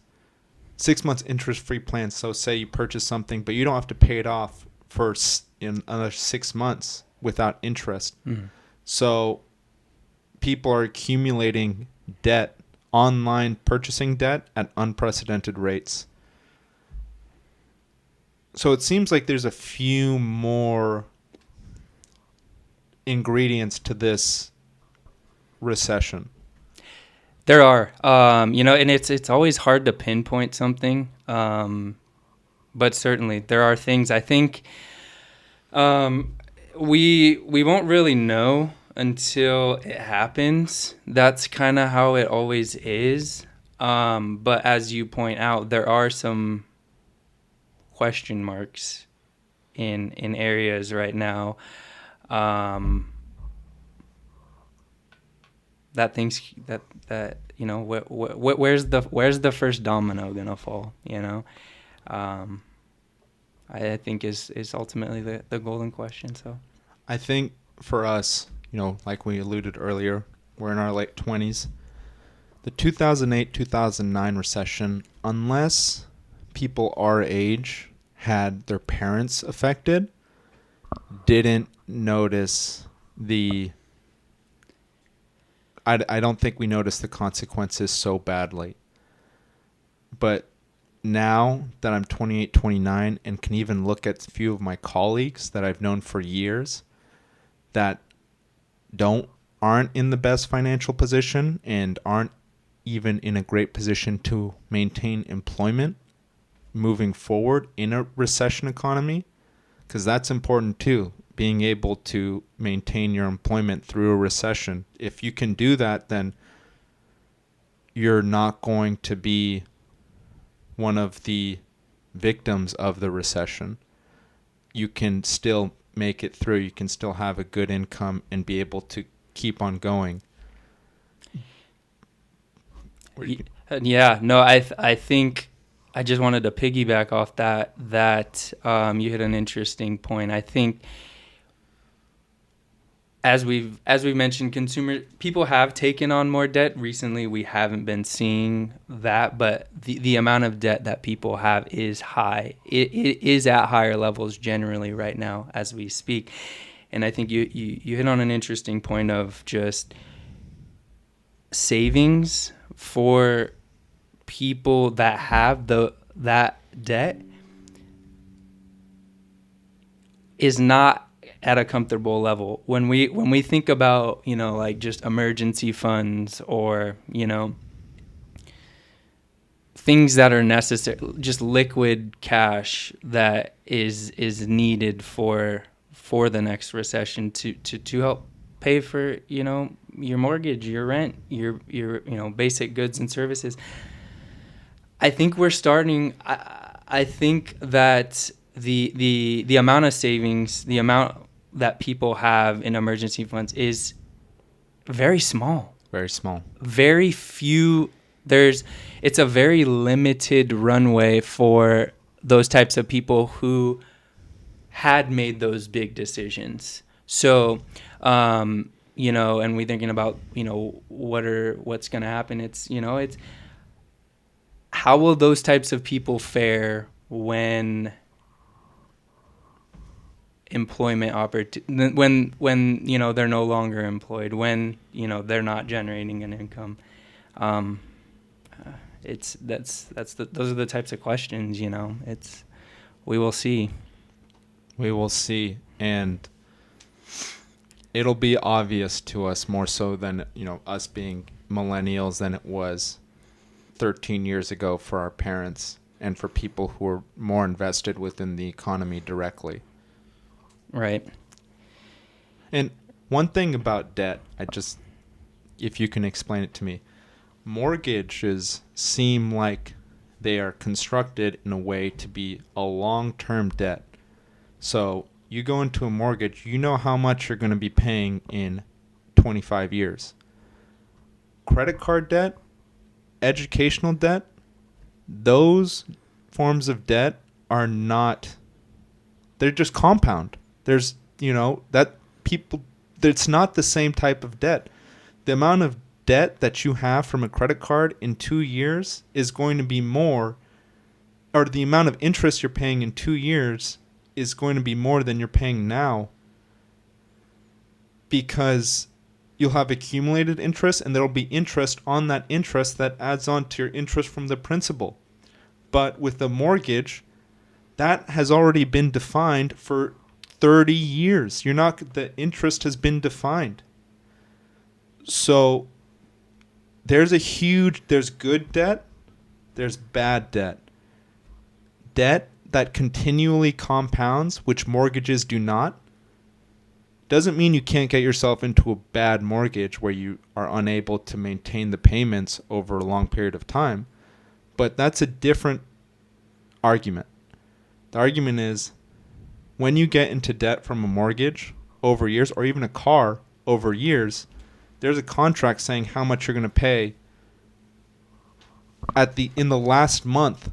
6 months interest-free plans. So say you purchase something, but you don't have to pay it off for in another 6 months without interest. So people are accumulating debt, online purchasing debt at unprecedented rates. So it seems like there's a few more ingredients to this recession. There are, and it's always hard to pinpoint something, but certainly there are things. I think we won't really know until it happens. That's kind of how it always is. But as you point out, there are some question marks in areas right now. um, that things that where's the first domino gonna fall? Um, I think is ultimately the golden question. So I think for us, like we alluded earlier, we're in our late 20s. The 2008 2009 recession, unless people our age had their parents affected, didn't notice the. I don't think we noticed the consequences so badly. But now that I'm 28, 29, and can even look at a few of my colleagues that I've known for years that aren't in the best financial position and aren't even in a great position to maintain employment moving forward in a recession economy, because that's important too, being able to maintain your employment through a recession. If you can do that, then you're not going to be one of the victims of the recession. You can still make it through. You can still have a good income and be able to keep on going. yeah, no, I think I just wanted to piggyback off that you hit an interesting point. I think as we've mentioned, people have taken on more debt recently. We haven't been seeing that, but the amount of debt that people have is high. It is at higher levels generally right now as we speak. And I think you hit on an interesting point of just savings for people that have that debt is not at a comfortable level. When we think about, like just emergency funds or, things that are necessary, just liquid cash that is needed for the next recession to help pay for, your mortgage, your rent, your basic goods and services. I think we're starting. I think that the amount of savings, the amount that people have in emergency funds is very small. Very small. Very few. It's a very limited runway for those types of people who had made those big decisions. So, and we thinking about, what's going to happen. It's how will those types of people fare when when they're no longer employed, when they're not generating an income. Those are the types of questions. We will see. We will see, and it'll be obvious to us more so than us being millennials than it was 13 years ago for our parents and for people who are more invested within the economy directly. Right. And one thing about debt, if you can explain it to me, mortgages seem like they are constructed in a way to be a long-term debt. So you go into a mortgage, you know how much you're going to be paying in 25 years. Credit card debt, educational debt, those forms of debt are not, they're just compound. There's, it's not the same type of debt. The amount of debt that you have from a credit card in 2 years is going to be more, or the amount of interest you're paying in 2 years is going to be more than you're paying now, because you'll have accumulated interest and there'll be interest on that interest that adds on to your interest from the principal. But with a mortgage, that has already been defined for 30 years. The interest has been defined. So there's good debt, there's bad debt. Debt that continually compounds, which mortgages do not, doesn't mean you can't get yourself into a bad mortgage where you are unable to maintain the payments over a long period of time. But that's a different argument. The argument is when you get into debt from a mortgage over years, or even a car over years, there's a contract saying how much you're going to pay in the last month.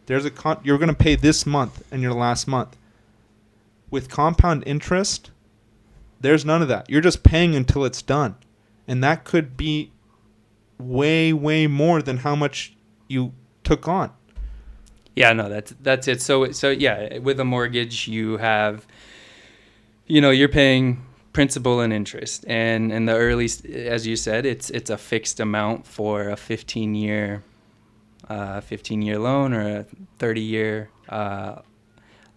You're going to pay this month and your last month. With compound interest, there's none of that. You're just paying until it's done. And that could be way, way more than how much you took on. Yeah, no, that's it. So yeah, with a mortgage, you have, you're paying principal and interest, and in the early, as you said, it's a fixed amount for a 15-year loan or a 30-year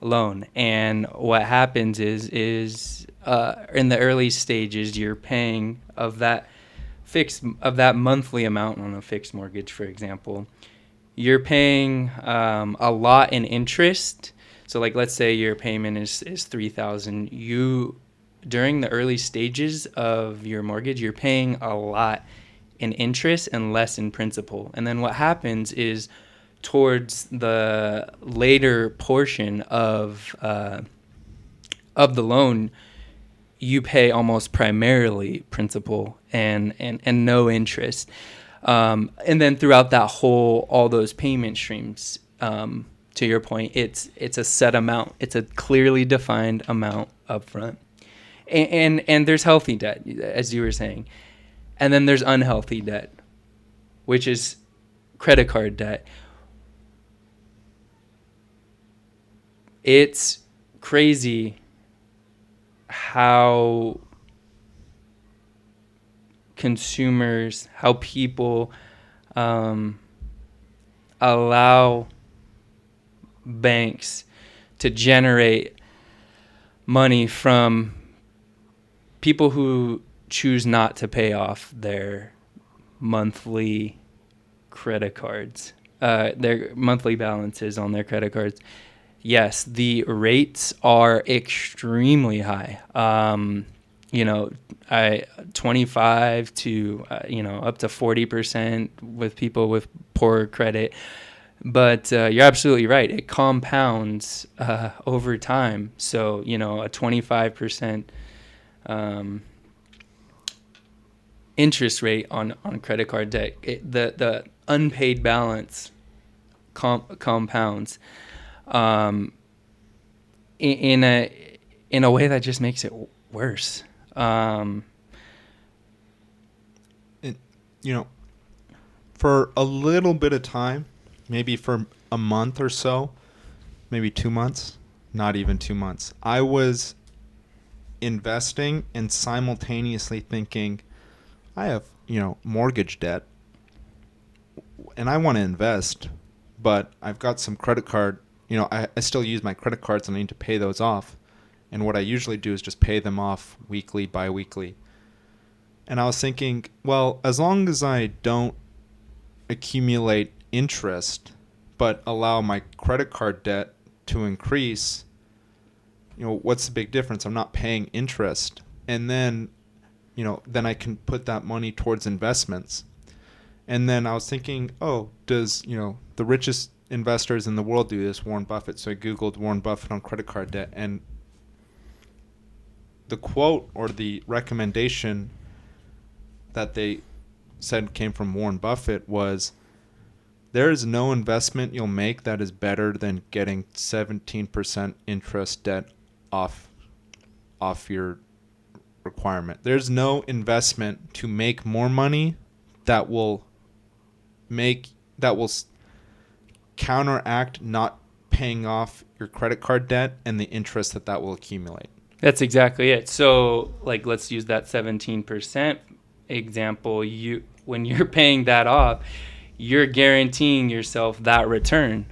loan. And what happens is in the early stages, you're paying of that monthly amount on a fixed mortgage, for example. You're paying a lot in interest. So, like, let's say your payment is $3,000. During the early stages of your mortgage, you're paying a lot in interest and less in principal. And then what happens is, towards the later portion of the loan, you pay almost primarily principal and no interest. And then throughout all those payment streams, to your point, it's a set amount. It's a clearly defined amount upfront. And there's healthy debt, as you were saying. And then there's unhealthy debt, which is credit card debt. It's crazy how people allow banks to generate money from people who choose not to pay off their monthly credit cards, their monthly balances on their credit cards. Yes, the rates are extremely high. 25 to up to 40% with people with poor credit. But you're absolutely right. It compounds over time. So, a 25% interest rate on credit card debt, the unpaid balance compounds in a way that just makes it worse. For a little bit of time, maybe for a month or so, maybe 2 months, not even 2 months, I was investing and simultaneously thinking, I have, mortgage debt and I want to invest, but I've got some credit card, I still use my credit cards and I need to pay those off. And what I usually do is just pay them off weekly, bi-weekly. And I was thinking, well, as long as I don't accumulate interest, but allow my credit card debt to increase, what's the big difference? I'm not paying interest. And then, then I can put that money towards investments. And then I was thinking, does, the richest investors in the world do this, Warren Buffett? So I Googled Warren Buffett on credit card debt, and the quote or the recommendation that they said came from Warren Buffett was, there is no investment you'll make that is better than getting 17% interest debt off your requirement. There's no investment to make more money that will counteract not paying off your credit card debt and the interest that will accumulate. That's exactly it. So, let's use that 17% example. When you're paying that off, you're guaranteeing yourself that return.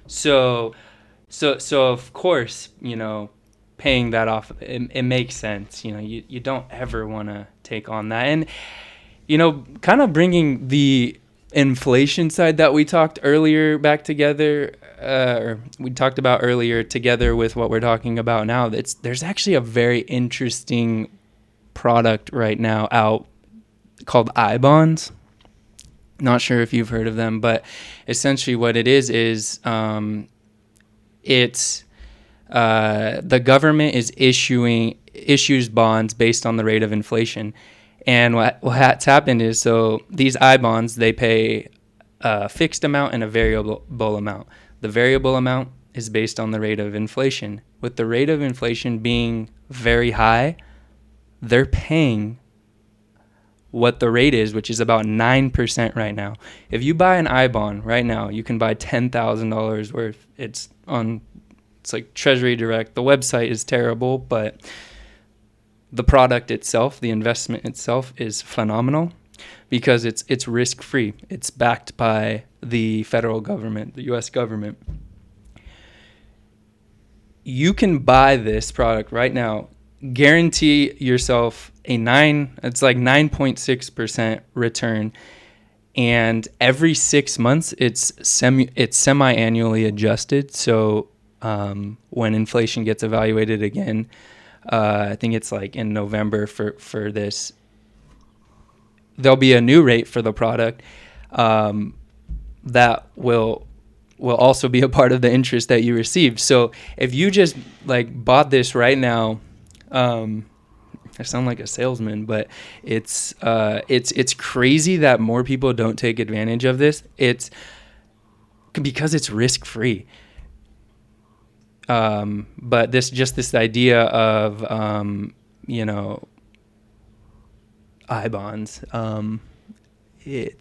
So of course, paying that off, it makes sense. You don't ever want to take on that. And, kind of bringing the inflation side that we talked earlier back together, or we talked about earlier together with what we're talking about now, there's actually a very interesting product right now out called I-bonds. Not sure if you've heard of them, but essentially what it is it's the government is issuing issues bonds based on the rate of inflation. And what's happened is, so these I bonds, they pay a fixed amount and a variable amount. The variable amount is based on the rate of inflation. With the rate of inflation being very high, they're paying what the rate is, which is about 9% right now. If you buy an I bond right now, you can buy $10,000 worth. It's like Treasury Direct. The website is terrible, but the product itself, the investment itself, is phenomenal because it's risk-free. It's backed by the federal government, the U.S. government. You can buy this product right now, guarantee yourself it's like 9.6% return, and every 6 months it's semi-annually adjusted. So when inflation gets evaluated again, I think it's like in November for this, there'll be a new rate for the product that will also be a part of the interest that you receive. So if you just like bought this right now, I sound like a salesman, but it's crazy that more people don't take advantage of this. It's because it's risk free. But this idea of I bonds, you're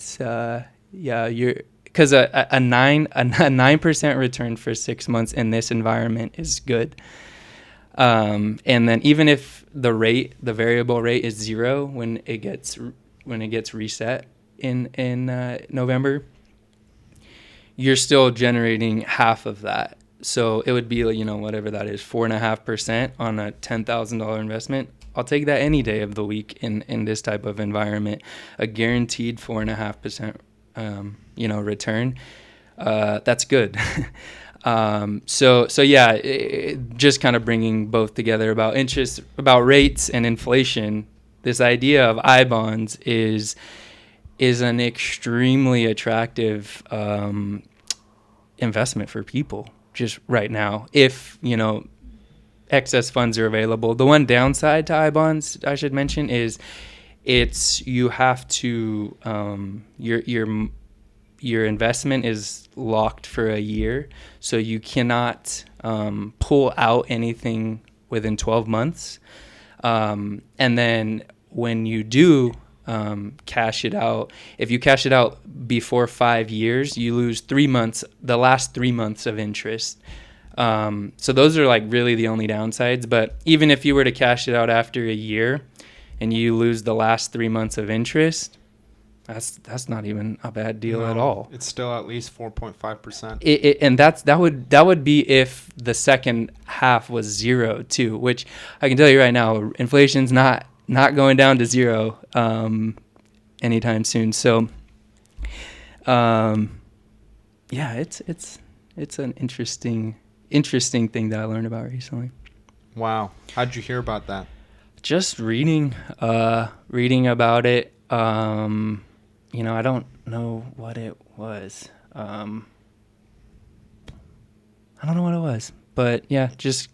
because a 9% return for 6 months in this environment is good. And then even if the variable rate is 0 when it gets reset in November, you're still generating half of that. So it would be, whatever that is, 4.5% on a $10,000 investment. I'll take that any day of the week in this type of environment. A guaranteed 4.5%, return. That's good. Just kind of bringing both together about interest, about rates and inflation. This idea of I bonds is an extremely attractive investment for people just right now, if excess funds are available. The one downside to I bonds, I should mention, is you have to your investment is locked for a year, so you cannot pull out anything within 12 months. And then when you do cash it out, if you cash it out before 5 years, you lose 3 months, the last 3 months of interest. So those are like really the only downsides. But even if you were to cash it out after a year and you lose the last 3 months of interest, that's not even a bad deal at all. It's still at least 4.5%. And that would be if the second half was 0 too, which I can tell you right now, inflation's not going down to 0 anytime soon. So it's an interesting thing that I learned about recently. Wow. How'd you hear about that? Just reading about it. I don't know what it was. I don't know what it was, but yeah, just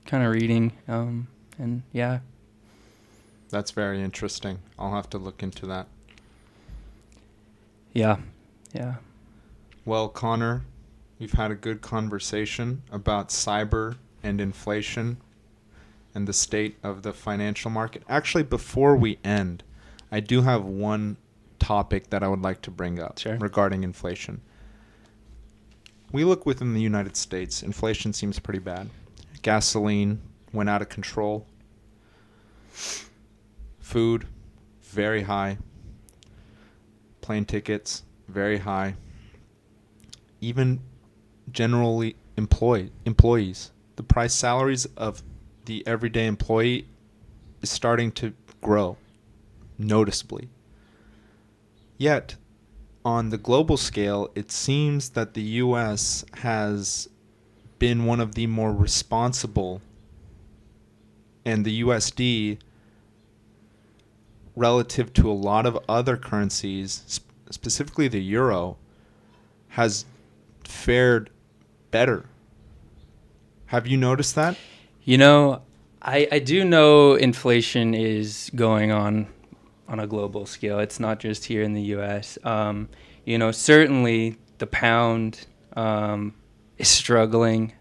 kind of reading. And yeah. That's very interesting. I'll have to look into that. Yeah. Well, Connor, we've had a good conversation about cyber and inflation and the state of the financial market. Actually, before we end, I do have one topic that I would like to bring up regarding inflation. We look within the United States. Inflation seems pretty bad. Gasoline went out of control. Food, very high. Plane tickets, very high. Even generally employees. The price salaries of the everyday employee is starting to grow noticeably. Yet, on the global scale, it seems that the U.S. has been one of the more responsible, and the USD, relative to a lot of other currencies, specifically the euro, has fared better. Have you noticed that? I do know inflation is going on a global scale. It's not just here in the U.S. Certainly the pound is struggling.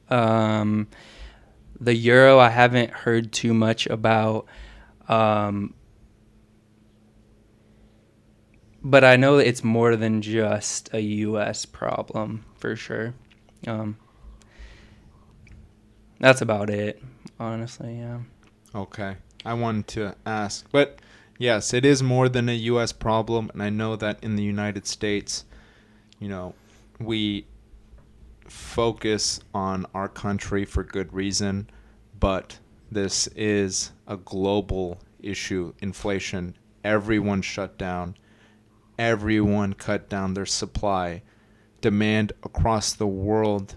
Um, the euro, I haven't heard too much about, um, but I know it's more than just a U.S. problem for sure. Um, that's about it, honestly. Yeah. Okay. I wanted to ask, but yes, it is more than a U.S. problem, and I know that in the United States, you know, we focus on our country for good reason, but this is a global issue. Inflation, everyone shut down, everyone cut down their supply. Demand across the world,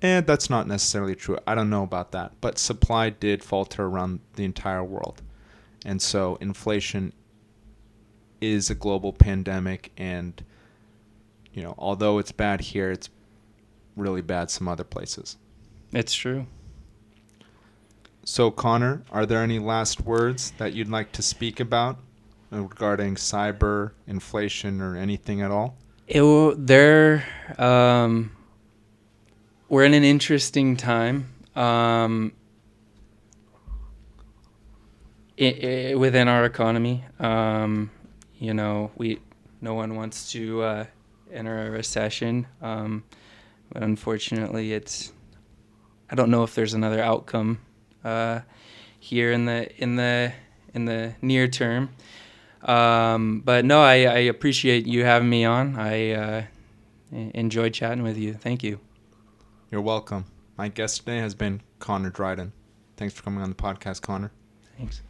and that's not necessarily true. I don't know about that, but supply did falter around the entire world. And so inflation is a global pandemic, and although it's bad here, it's really bad some other places. It's true. So, Connor, are there any last words that you'd like to speak about regarding cyber inflation or anything at all? Um, we're in an interesting time within our economy. We no one wants to enter a recession, but unfortunately, I don't know if there's another outcome here in the near term. But no, I appreciate you having me on. I enjoyed chatting with you. Thank you. You're welcome. My guest today has been Connor Dryden. Thanks for coming on the podcast, Connor. Thanks.